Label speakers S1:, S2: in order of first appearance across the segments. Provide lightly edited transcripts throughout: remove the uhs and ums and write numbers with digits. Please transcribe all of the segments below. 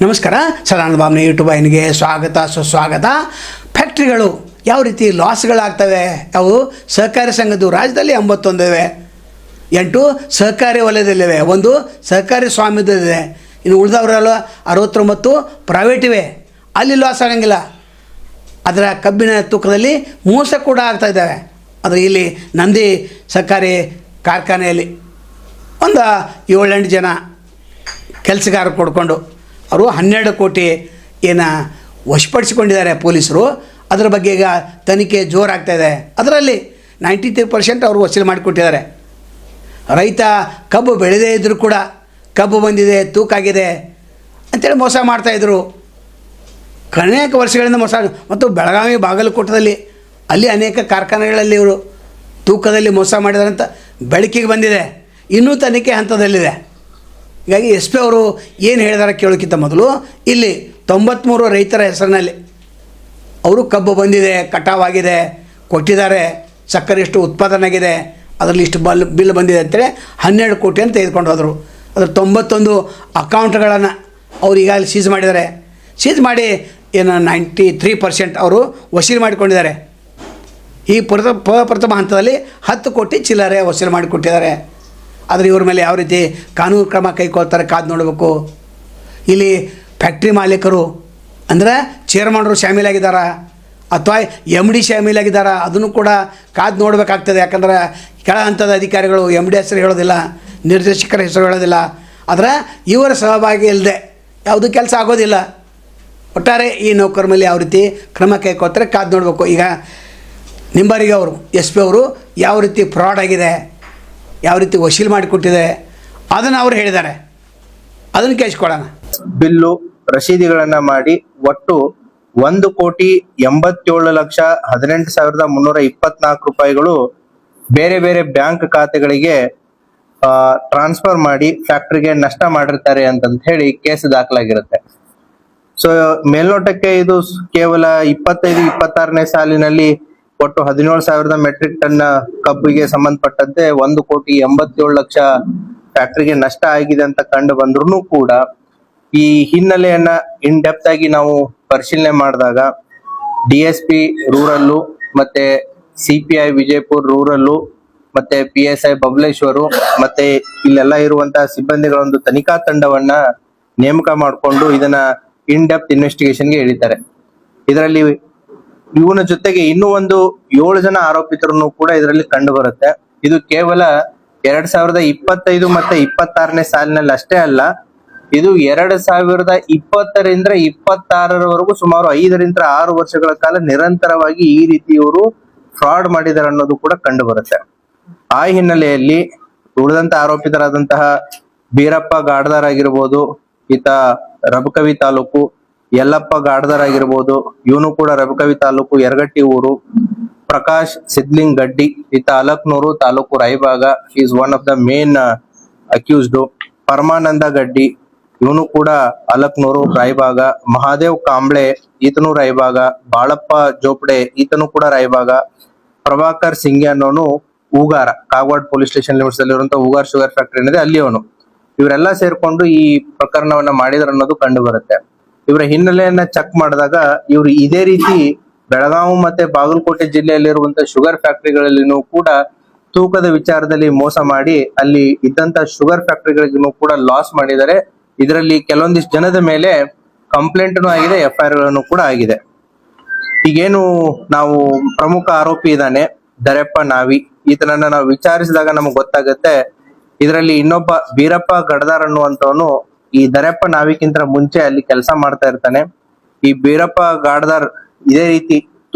S1: ನಮಸ್ಕಾರ, ಸಲಾನ್ ಬಾಮ್ನಿ ಯೂಟ್ಯೂಬ್ ವಾಹಿನಿಗೆ ಸ್ವಾಗತ ಸುಸ್ವಾಗತ. ಫ್ಯಾಕ್ಟ್ರಿಗಳು ಯಾವ ರೀತಿ ಲಾಸ್ಗಳಾಗ್ತವೆ? ಅವು ಸಹಕಾರಿ ಸಂಘದ್ದು ರಾಜ್ಯದಲ್ಲಿ 81 ಇವೆ, 8 ಸಹಕಾರಿ ವಲಯದಲ್ಲಿವೆ, 1 ಸಹಕಾರಿ ಸ್ವಾಮ್ಯದಲ್ಲಿದೆ. ಇನ್ನು ಉಳಿದವರೆಲ್ಲ 69 ಪ್ರೈವೇಟ್ ಇವೆ, ಅಲ್ಲಿ ಲಾಸ್ ಆಗಂಗಿಲ್ಲ. ಅದರ ಕಬ್ಬಿನ ತೂಕದಲ್ಲಿ ಮೋಸ ಕೂಡ ಆಗ್ತಾಯಿದ್ದಾವೆ. ಆದರೆ ಇಲ್ಲಿ ನಂದಿ ಸಹಕಾರಿ ಕಾರ್ಖಾನೆಯಲ್ಲಿ ಒಂದು 7-8 ಜನ ಕೆಲಸಗಾರರು ಕೊಡ್ಕೊಂಡು ಅವರು 12 ಕೋಟಿ ವಶಪಡಿಸಿಕೊಂಡಿದ್ದಾರೆ ಪೊಲೀಸರು. ಅದರ ಬಗ್ಗೆ ಈಗ ತನಿಖೆ ಜೋರಾಗ್ತಾಯಿದೆ. ಅದರಲ್ಲಿ 93% ಅವರು ವಸೂಲಿ ಮಾಡಿಕೊಟ್ಟಿದ್ದಾರೆ. ರೈತ ಕಬ್ಬು ಬೆಳೆದೇ ಇದ್ದರೂ ಕೂಡ ಕಬ್ಬು ಬಂದಿದೆ, ತೂಕ ಆಗಿದೆ ಅಂತೇಳಿ ಮೋಸ ಮಾಡ್ತಾಯಿದ್ರು. ಅನೇಕ ವರ್ಷಗಳಿಂದ ಮೋಸ. ಮತ್ತು ಬೆಳಗಾವಿ ಬಾಗಲಕೋಟದಲ್ಲಿ ಅಲ್ಲಿ ಅನೇಕ ಕಾರ್ಖಾನೆಗಳಲ್ಲಿ ಇವರು ತೂಕದಲ್ಲಿ ಮೋಸ ಮಾಡಿದ್ದಾರೆ ಅಂತ ಬೆಳಕಿಗೆ ಬಂದಿದೆ. ಇನ್ನೂ ತನಿಖೆ ಹಂತದಲ್ಲಿದೆ. ಹೀಗಾಗಿ ಎಸ್ ಪಿ ಅವರು ಏನು ಹೇಳಿದಾರೆ ಕೇಳೋಕ್ಕಿಂತ ಮೊದಲು ಇಲ್ಲಿ 93 ರೈತರ ಹೆಸರಿನಲ್ಲಿ ಅವರು ಕಬ್ಬು ಬಂದಿದೆ, ಕಟಾವಾಗಿದೆ, ಕೊಟ್ಟಿದ್ದಾರೆ, ಸಕ್ಕರೆ ಎಷ್ಟು ಉತ್ಪಾದನೆ ಆಗಿದೆ, ಅದರಲ್ಲಿ ಇಷ್ಟು ಬಿಲ್ ಬಂದಿದೆ ಅಂತೇಳಿ 12 ಕೋಟಿ ಅಂತ ತೆಗೆದುಕೊಂಡು ಹೋದರು. ಅದ್ರ 91 ಅಕೌಂಟ್ಗಳನ್ನು ಅವರು ಈಗಾಗಲೇ ಸೀಸ್ ಮಾಡಿದ್ದಾರೆ. ಸೀಸ್ ಮಾಡಿ 93% ಅವರು ವಸೂಲಿ ಮಾಡಿಕೊಂಡಿದ್ದಾರೆ. ಈ ಪ್ರಥಮ ಹಂತದಲ್ಲಿ 10 ಕೋಟಿ ಚಿಲ್ಲರೆ ವಸೂಲಿ ಮಾಡಿಕೊಟ್ಟಿದ್ದಾರೆ. ಆದರೆ ಇವ್ರ ಮೇಲೆ ಯಾವ ರೀತಿ ಕಾನೂನು ಕ್ರಮ ಕೈಗೊಳ್ತಾರೆ ಕಾದು ನೋಡಬೇಕು. ಇಲ್ಲಿ ಫ್ಯಾಕ್ಟ್ರಿ ಮಾಲೀಕರು ಅಂದರೆ ಚೇರ್ಮನ್ರು ಶಾಮೀಲಾಗಿದ್ದಾರಾ ಅಥವಾ MD ಶಾಮೀಲಾಗಿದ್ದಾರಾ ಅದನ್ನು ಕೂಡ ಕಾದು ನೋಡಬೇಕಾಗ್ತದೆ. ಯಾಕಂದ್ರೆ ಕೆಳ ಹಂತದ ಅಧಿಕಾರಿಗಳು MD ಹೆಸರು ಹೇಳೋದಿಲ್ಲ, ನಿರ್ದೇಶಕರ ಹೆಸರು ಹೇಳೋದಿಲ್ಲ. ಆದರೆ ಇವರ ಸಹಭಾಗಿ ಇಲ್ಲದೆ ಯಾವುದೂ ಕೆಲಸ ಆಗೋದಿಲ್ಲ. ಒಟ್ಟಾರೆ ಈ ನೌಕರ ಮೇಲೆ ಯಾವ ರೀತಿ ಕ್ರಮ ಕೈಗೊಳ್ತಾರೆ ಕಾದು ನೋಡಬೇಕು. ಈಗ ನಿಂಬಾರಿಗೆ ಅವರು SP ಅವರು ಯಾವ ರೀತಿ ಫ್ರಾಡ್ ಆಗಿದೆ, ಯಾವ ರೀತಿ ವಸೂಲಿ ಮಾಡಿಕೊಟ್ಟಿದೆ ಅದನ್ನು ಅವರು ಹೇಳಿದ್ದಾರೆ. ಅದನ್ನು ಕೇಳಿಸ್ಕೊಳ್ಳೋಣ.
S2: ಬಿಲ್ಲು ರಸೀದಿಗಳನ್ನ ಮಾಡಿ ಒಟ್ಟು 1,87,18,324 ರೂಪಾಯಿಗಳು ಬೇರೆ ಬೇರೆ ಬ್ಯಾಂಕ್ ಖಾತೆಗಳಿಗೆ ಟ್ರಾನ್ಸ್ಫರ್ ಮಾಡಿ ಫ್ಯಾಕ್ಟ್ರಿಗೆ ನಷ್ಟ ಮಾಡಿರ್ತಾರೆ ಅಂತ ಹೇಳಿ ಕೇಸ್ ದಾಖಲಾಗಿರುತ್ತೆ. ಸೊ ಮೇಲ್ನೋಟಕ್ಕೆ ಇದು ಕೇವಲ 25-26ನೇ ಸಾಲಿನಲ್ಲಿ ಒಟ್ಟು 17,000 ಮೆಟ್ರಿಕ್ ಟನ್ ಕಬ್ಬಿಗೆ ಸಂಬಂಧಪಟ್ಟಂತೆ 1,87,00,000 ಫ್ಯಾಕ್ಟ್ರಿಗೆ ನಷ್ಟ ಆಗಿದೆ ಅಂತ ಕಂಡು ಬಂದ್ರು ಕೂಡ ಈ ಹಿನ್ನೆಲೆಯನ್ನ ಇನ್ ಡೆಪ್ತ್ ಆಗಿ ನಾವು ಪರಿಶೀಲನೆ ಮಾಡಿದಾಗ DSP ರೂರಲ್ಲು ಮತ್ತೆ CPI ವಿಜಯಪುರ ರೂರಲ್ಲು ಮತ್ತೆ PSI ಬಬಲೇಶ್ವರು ಮತ್ತೆ ಇಲ್ಲೆಲ್ಲ ಇರುವಂತಹ ಸಿಬ್ಬಂದಿಗಳ ಒಂದು ತನಿಖಾ ತಂಡವನ್ನ ನೇಮಕ ಮಾಡಿಕೊಂಡು ಇದನ್ನ ಇನ್ ಡೆಪ್ತ್ ಇನ್ವೆಸ್ಟಿಗೇಷನ್ಗೆ ಇಳಿತಾರೆ. ಇದರಲ್ಲಿ ಇವನ ಜೊತೆಗೆ ಇನ್ನೂ ಒಂದು 7 ಜನ ಆರೋಪಿತರನ್ನು ಕೂಡ ಇದರಲ್ಲಿ ಕಂಡು ಬರುತ್ತೆ. ಇದು ಕೇವಲ 2025 ಮತ್ತೆ 26ನೇ ಸಾಲಿನಲ್ಲಿ ಅಷ್ಟೇ ಅಲ್ಲ, ಇದು 2020ರಿಂದ 26ರವರೆಗೂ ಸುಮಾರು 5-6 ವರ್ಷಗಳ ಕಾಲ ನಿರಂತರವಾಗಿ ಈ ರೀತಿ ಇವರು ಫ್ರಾಡ್ ಮಾಡಿದ್ದಾರೆ ಅನ್ನೋದು ಕೂಡ ಕಂಡು ಬರುತ್ತೆ. ಆ ಹಿನ್ನೆಲೆಯಲ್ಲಿ ಉಳಿದಂತ ಆರೋಪಿತರಾದಂತಹ ಬೀರಪ್ಪ ಗಾಡ್ದಾರ್ ಆಗಿರ್ಬೋದು, ಈತ ರಬಕವಿ ತಾಲೂಕು, ಯಲ್ಲಪ್ಪ ಗಾಡ್ದಾರ್ ಆಗಿರ್ಬೋದು, ಇವನು ಕೂಡ ರಬಕವಿ ತಾಲೂಕು ಯರಗಟ್ಟಿ ಊರು, ಪ್ರಕಾಶ್ ಸಿದ್ಲಿಂಗ್ ಗಡ್ಡಿ, ಈತ Alaknur taluk Raybag, is one of the main accused. Paramananda Gaddi, ಇವನು ಕೂಡ ಅಲಕ್ನೂರು ರಾಯಬಾಗ, ಮಹಾದೇವ್ ಕಾಂಬ್ಳೆ, ಈತನು ರಾಯಬಾಗ, ಬಾಳಪ್ಪ ಜೋಪಡೆ, ಈತನು ಕೂಡ ರಾಯಬಾಗ, ಪ್ರಭಾಕರ್ ಸಿಂಗ್ ಅನ್ನೋನು Hugar, Kagwad police station limits ಅಲ್ಲಿ ಇರುವಂತಹ ಹೂಗಾರ್ ಶುಗರ್ ಫ್ಯಾಕ್ಟರಿ ಏನಿದೆ ಅಲ್ಲಿ ಅವನು. ಇವರೆಲ್ಲ ಸೇರ್ಕೊಂಡು ಈ ಪ್ರಕರಣವನ್ನ ಮಾಡಿದ್ರು ಅನ್ನೋದು ಕಂಡು ಬರುತ್ತೆ. ಇವರ ಹಿನ್ನೆಲೆಯನ್ನ ಚೆಕ್ ಮಾಡಿದಾಗ ಇವರು ಇದೇ ರೀತಿ ಬೆಳಗಾವಿ ಮತ್ತೆ ಬಾಗಲಕೋಟೆ ಜಿಲ್ಲೆಯಲ್ಲಿರುವಂತಹ ಶುಗರ್ ಫ್ಯಾಕ್ಟರಿಗಳಲ್ಲಿನೂ ಕೂಡ ತೂಕದ ವಿಚಾರದಲ್ಲಿ ಮೋಸ ಮಾಡಿ ಅಲ್ಲಿ ಇದ್ದಂತ ಶುಗರ್ ಫ್ಯಾಕ್ಟರಿಗಳಿಗೂ ಕೂಡ ಲಾಸ್ ಮಾಡಿದ್ದಾರೆ. ಇದರಲ್ಲಿ ಕೆಲವೊಂದಿಷ್ಟು ಜನದ ಮೇಲೆ ಕಂಪ್ಲೇಂಟ್ನು ಆಗಿದೆ, FIR ಗಳನ್ನು ಕೂಡ ಆಗಿದೆ. ಈಗೇನು ನಾವು ಪ್ರಮುಖ ಆರೋಪಿ ಇದ್ದಾನೆ ದರೆಪ್ಪ ನಾವಿ, ಈತನನ್ನ ನಾವು ವಿಚಾರಿಸಿದಾಗ ನಮ್ಗೆ ಗೊತ್ತಾಗುತ್ತೆ ಇದರಲ್ಲಿ ಇನ್ನೊಬ್ಬ ಬೀರಪ್ಪ ಗಡ್ದಾರ್ ಅನ್ನುವಂತವನು ಈ ದರೆಪ್ಪ ನಾವಿಕ್ಕಿಂತ ಮುಂಚೆ ಅಲ್ಲಿ ಕೆಲಸ ಮಾಡ್ತಾ ಇರ್ತಾನೆ. ಈ ಬೀರಪ್ಪ ಗಾಡ್ದಾರ್ ಇದೇ ರೀತಿ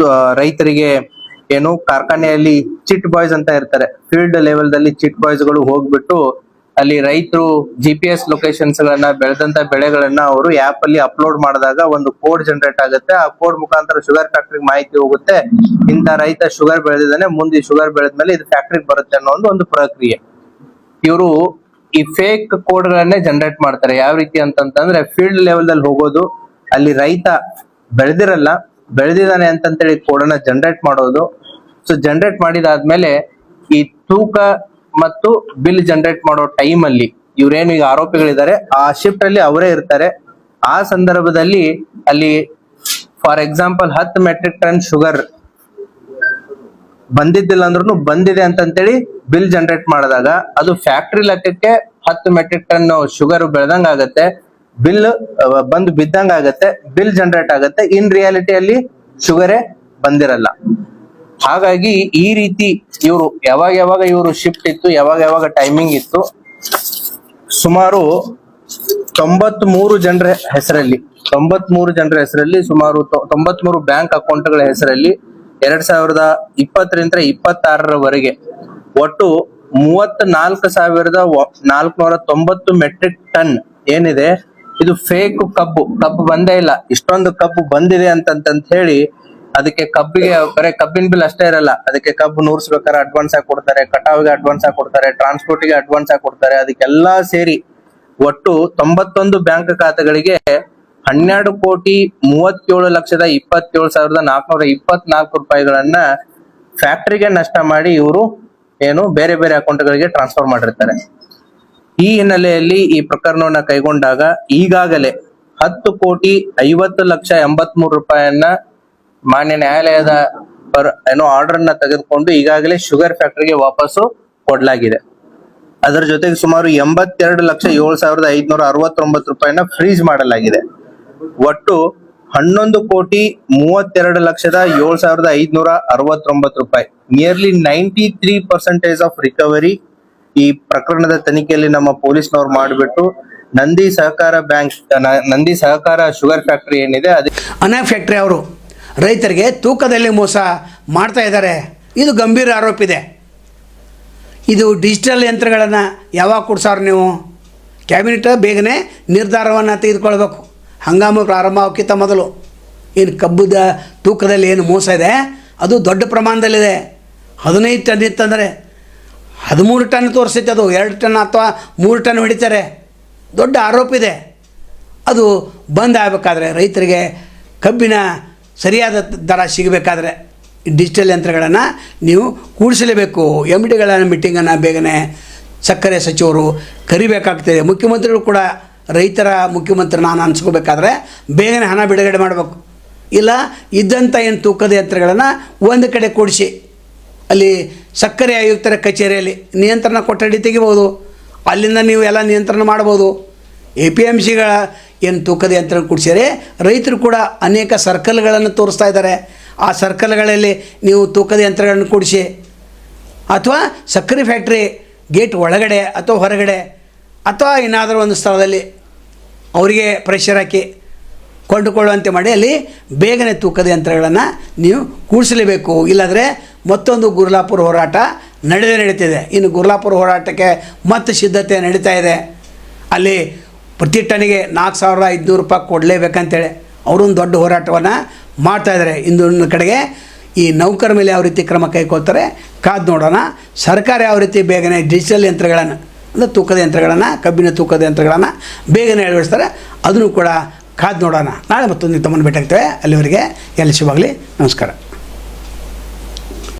S2: ರೈತರಿಗೆ ಏನು ಕಾರ್ಖಾನೆಯಲ್ಲಿ ಚಿಟ್ ಬಾಯ್ಸ್ ಅಂತ ಇರ್ತಾರೆ, ಫೀಲ್ಡ್ ಲೆವೆಲ್ ದಲ್ಲಿ ಚಿಟ್ ಬಾಯ್ಸ್ ಗಳು ಹೋಗ್ಬಿಟ್ಟು ಅಲ್ಲಿ ರೈತರು GPS ಲೊಕೇಶನ್ಸ್ ಗಳನ್ನ ಬೆಳೆದಂತ ಬೆಳೆಗಳನ್ನ ಅವರು ಆಪ್ ಅಲ್ಲಿ ಅಪ್ಲೋಡ್ ಮಾಡಿದಾಗ ಒಂದು ಕೋಡ್ ಜನರೇಟ್ ಆಗುತ್ತೆ. ಆ ಕೋಡ್ ಮುಖಾಂತರ ಶುಗರ್ ಫ್ಯಾಕ್ಟ್ರಿ ಮಾಹಿತಿ ಹೋಗುತ್ತೆ, ಇಂತ ರೈತ ಶುಗರ್ ಬೆಳೆದಿದ್ದಾನೆ, ಮುಂದೆ ಶುಗರ್ ಬೆಳೆದ್ಮೇಲೆ ಇದು ಫ್ಯಾಕ್ಟ್ರಿಗೆ ಬರುತ್ತೆ ಅನ್ನೋ ಒಂದು ಪ್ರಕ್ರಿಯೆ. ಇವರು ಈ ಫೇಕ್ ಕೋಡ್ ಗಳನ್ನೇ ಜನರೇಟ್ ಮಾಡ್ತಾರೆ. ಯಾವ ರೀತಿ ಅಂತಂದ್ರೆ ಫೀಲ್ಡ್ ಲೆವೆಲ್ ದಲ್ಲಿ ಹೋಗೋದು, ಅಲ್ಲಿ ರೈತ ಬೆಳೆದಿರಲ್ಲ, ಬೆಳೆದಿದ್ದಾನೆ ಅಂತಂತೇಳಿ ಕೋಡ್ ಅನ್ನ ಜನರೇಟ್ ಮಾಡೋದು. ಸೊ ಜನರೇಟ್ ಮಾಡಿದಾದ್ಮೇಲೆ ಈ ತೂಕ ಮತ್ತು ಬಿಲ್ ಜನರೇಟ್ ಮಾಡೋ ಟೈಮ್ ಅಲ್ಲಿ ಇವ್ರೇನು ಈಗ ಆರೋಪಿಗಳಿದ್ದಾರೆ ಆ ಶಿಫ್ಟ್ ಅಲ್ಲಿ ಅವರೇ ಇರ್ತಾರೆ. ಆ ಸಂದರ್ಭದಲ್ಲಿ ಅಲ್ಲಿ for example 10 metric ton sugar ಬಂದಿದ್ದಿಲ್ಲ ಅಂದ್ರೂ ಬಂದಿದೆ ಅಂತಂತೇಳಿ ಬಿಲ್ ಜನರೇಟ್ ಮಾಡಿದಾಗ ಅದು ಫ್ಯಾಕ್ಟ್ರಿ ಲೆಕ್ಕಕ್ಕೆ 10 ಮೆಟ್ರಿಕ್ ಟನ್ ಶುಗರ್ ಬೆಳೆದಂಗ ಆಗತ್ತೆ, ಬಿಲ್ ಬಂದು ಬಿದ್ದಂಗ ಆಗತ್ತೆ, ಬಿಲ್ ಜನರೇಟ್ ಆಗತ್ತೆ. ಇನ್ ರಿಯಾಲಿಟಿಯಲ್ಲಿ ಶುಗರೇ ಬಂದಿರಲ್ಲ. ಹಾಗಾಗಿ ಈ ರೀತಿ ಇವರು ಯಾವಾಗ ಇವರು ಶಿಫ್ಟ್ ಇತ್ತು, ಯಾವಾಗ ಟೈಮಿಂಗ್ ಇತ್ತು, ಸುಮಾರು 93 ಜನರ ಹೆಸರಲ್ಲಿ ಸುಮಾರು 93 ಬ್ಯಾಂಕ್ ಅಕೌಂಟ್ಗಳ ಹೆಸರಲ್ಲಿ 2020ರಿಂದ 26ರವರೆಗೆ ಒಟ್ಟು 34,490 ಮೆಟ್ರಿಕ್ ಟನ್ ಏನಿದೆ ಇದು ಫೇಕ್ ಕಬ್ಬು ಬಂದೇ ಇಲ್ಲ. ಇಷ್ಟೊಂದು ಕಬ್ಬು ಬಂದಿದೆ ಅಂತ ಹೇಳಿ ಅದಕ್ಕೆ ಕಬ್ಬಿಗೆ ಬರೀ ಕಬ್ಬಿನ ಬಿಲ್ ಅಷ್ಟೇ ಇರಲ್ಲ, ಅದಕ್ಕೆ ಕಬ್ಬು ನೂರ್ಸ್ಬೇಕಾದ್ರೆ ಅಡ್ವಾನ್ಸ್ ಆಗಿ ಕೊಡ್ತಾರೆ, ಕಟಾವಿಗೆ ಅಡ್ವಾನ್ಸ್ ಆಗಿ ಕೊಡ್ತಾರೆ, ಟ್ರಾನ್ಸ್ಪೋರ್ಟ್ಗೆ ಅಡ್ವಾನ್ಸ್ ಆಗಿ ಕೊಡ್ತಾರೆ. ಅದಕ್ಕೆಲ್ಲಾ ಸೇರಿ ಒಟ್ಟು 91 ಬ್ಯಾಂಕ್ ಖಾತೆಗಳಿಗೆ 12,37,27,424 ರೂಪಾಯಿಗಳನ್ನ ಫ್ಯಾಕ್ಟರಿಗೆ ನಷ್ಟ ಮಾಡಿ ಇವರು ಏನು ಬೇರೆ ಅಕೌಂಟ್ಗಳಿಗೆ ಟ್ರಾನ್ಸ್ಫರ್ ಮಾಡಿರ್ತಾರೆ. ಈ ಹಿನ್ನೆಲೆಯಲ್ಲಿ ಈ ಪ್ರಕರಣವನ್ನ ಕೈಗೊಂಡಾಗ ಈಗಾಗಲೇ 10,50,83,000 ರೂಪಾಯಿಯನ್ನ ಮಾನ್ಯ ನ್ಯಾಯಾಲಯದ ಆರ್ಡರ್ ನ ತೆಗೆದುಕೊಂಡು ಈಗಾಗಲೇ ಶುಗರ್ ಫ್ಯಾಕ್ಟರಿಗೆ ವಾಪಸ್ಸು ಕೊಡ್ಲಾಗಿದೆ. ಅದರ ಜೊತೆಗೆ ಸುಮಾರು 82,07,569 ರೂಪಾಯಿನ ಫ್ರೀಸ್ ಮಾಡಲಾಗಿದೆ. ಒಟ್ಟು 11,32,07,569 ರೂಪಾಯಿ, ನಿಯರ್ಲಿ 93% ಆಫ್ ರಿಕವರಿ ಈ ಪ್ರಕರಣದ ತನಿಖೆಯಲ್ಲಿ ನಮ್ಮ ಪೊಲೀಸ್ನವ್ರು ಮಾಡಿಬಿಟ್ಟು ನಂದಿ ಸಹಕಾರ ಶುಗರ್ ಫ್ಯಾಕ್ಟರಿ ಏನಿದೆ
S1: ಅನಾ ಫ್ಯಾಕ್ಟರಿ ಅವರು ರೈತರಿಗೆ ತೂಕದಲ್ಲಿ ಮೋಸ ಮಾಡ್ತಾ ಇದ್ದಾರೆ. ಇದು ಗಂಭೀರ ಆರೋಪ ಇದೆ. ಇದು ಡಿಜಿಟಲ್ ಯಂತ್ರಗಳನ್ನು ಯಾವಾಗ ಕೊಡ್ಸಾರ ನೀವು? ಕ್ಯಾಬಿನೆಟ್ ಬೇಗನೆ ನಿರ್ಧಾರವನ್ನು ತೆಗೆದುಕೊಳ್ಬೇಕು. ಹಂಗಾಮು ಪ್ರಾರಂಭ ಆಗೋಕ್ಕಿಂತ ಮೊದಲು ಏನು ಕಬ್ಬದ ತೂಕದಲ್ಲಿ ಏನು ಮೋಸ ಇದೆ ಅದು ದೊಡ್ಡ ಪ್ರಮಾಣದಲ್ಲಿದೆ. 15 ಟನ್ ಇತ್ತಂದರೆ 13 ಟನ್ ತೋರಿಸ್ತೈತೆ, ಅದು 2 ಟನ್ ಅಥವಾ 3 ಟನ್ ಹೊಡಿತಾರೆ. ದೊಡ್ಡ ಆರೋಪ ಇದೆ. ಅದು ಬಂದ್ ಆಗಬೇಕಾದ್ರೆ ರೈತರಿಗೆ ಕಬ್ಬಿನ ಸರಿಯಾದ ದರ ಸಿಗಬೇಕಾದ್ರೆ ಡಿಜಿಟಲ್ ಯಂತ್ರಗಳನ್ನು ನೀವು ಕೂಡಿಸಲೇಬೇಕು. MDಗಳ ಮೀಟಿಂಗನ್ನು ಬೇಗನೆ ಸಕ್ಕರೆ ಸಚಿವರು ಕರಿಬೇಕಾಗ್ತದೆ. ಮುಖ್ಯಮಂತ್ರಿಗಳು ಕೂಡ ರೈತರ ಮುಖ್ಯಮಂತ್ರಿ ನಾನು ಅನ್ಸ್ಕೋಬೇಕಾದ್ರೆ ಬೇಗನೆ ಹಣ ಬಿಡುಗಡೆ ಮಾಡಬೇಕು. ಇಲ್ಲ ಇದ್ದಂಥ ಏನು ತೂಕದ ಯಂತ್ರಗಳನ್ನು ಒಂದು ಕಡೆ ಕೂಡಿಸಿ ಅಲ್ಲಿ ಸಕ್ಕರೆ ಆಯುಕ್ತರ ಕಚೇರಿಯಲ್ಲಿ ನಿಯಂತ್ರಣ ಕೊಠಡಿ ತೆಗಿಬೋದು. ಅಲ್ಲಿಂದ ನೀವು ಎಲ್ಲ ನಿಯಂತ್ರಣ ಮಾಡ್ಬೋದು. APMCಗಳ ಏನು ತೂಕದ ಯಂತ್ರ ಕೂಡಿಸಿದರೆ ರೈತರು ಕೂಡ ಅನೇಕ ಸರ್ಕಲ್ಗಳನ್ನು ತೋರಿಸ್ತಾ ಇದ್ದಾರೆ. ಆ ಸರ್ಕಲ್ಗಳಲ್ಲಿ ನೀವು ತೂಕದ ಯಂತ್ರಗಳನ್ನು ಕೂಡಿಸಿ, ಅಥವಾ ಸಕ್ಕರೆ ಫ್ಯಾಕ್ಟ್ರಿ ಗೇಟ್ ಒಳಗಡೆ ಅಥವಾ ಹೊರಗಡೆ ಅಥವಾ ಏನಾದರೂ ಒಂದು ಸ್ಥಳದಲ್ಲಿ ಅವರಿಗೆ ಪ್ರೆಷರ್ ಹಾಕಿ ಕೊಂಡುಕೊಳ್ಳುವಂತೆ ಮಾಡಿ ಅಲ್ಲಿ ಬೇಗನೆ ತೂಕದ ಯಂತ್ರಗಳನ್ನು ನೀವು ಕೂಡಿಸಲೇಬೇಕು. ಇಲ್ಲಾಂದರೆ ಮತ್ತೊಂದು ಗುರ್ಲಾಪುರ ಹೋರಾಟ ನಡೀತಿದೆ. ಇನ್ನು ಗುರ್ಲಾಪುರ ಹೋರಾಟಕ್ಕೆ ಮತ್ತೆ ಸಿದ್ಧತೆ ನಡೀತಾ ಇದೆ. ಅಲ್ಲಿ ಪ್ರತಿ ಟನ್ನಿಗೆ 4,500 ರೂಪಾಯಿ ಕೊಡಲೇಬೇಕಂತೇಳಿ ಅವರೊಂದು ದೊಡ್ಡ ಹೋರಾಟವನ್ನು ಮಾಡ್ತಾಯಿದ್ದಾರೆ. ಇನ್ನೊಂದು ಕಡೆಗೆ ಈ ನೌಕರ ಮೇಲೆ ಯಾವ ರೀತಿ ಕ್ರಮ ಕೈಗೊಳ್ತಾರೆ ಕಾದು ನೋಡೋಣ. ಸರ್ಕಾರ ಯಾವ ರೀತಿ ಬೇಗನೆ ಡಿಜಿಟಲ್ ಯಂತ್ರಗಳನ್ನು ಅಂದರೆ ತೂಕದ ಯಂತ್ರಗಳನ್ನು, ಕಬ್ಬಿನ ತೂಕದ ಯಂತ್ರಗಳನ್ನು ಬೇಗನೆ ಅಳವಡಿಸ್ತಾರೆ, ಅದನ್ನು ಕೂಡ ಕಾದು ನೋಡೋಣ. ನಾಳೆ ಮತ್ತೊಂದು ತಮ್ಮನ್ನು ಭೇಟಿಯಾಗ್ತೇವೆ. ಅಲ್ಲಿವರೆಗೆ ಎಲ್ಲ ಶುಭವಾಗಲಿ. ನಮಸ್ಕಾರ.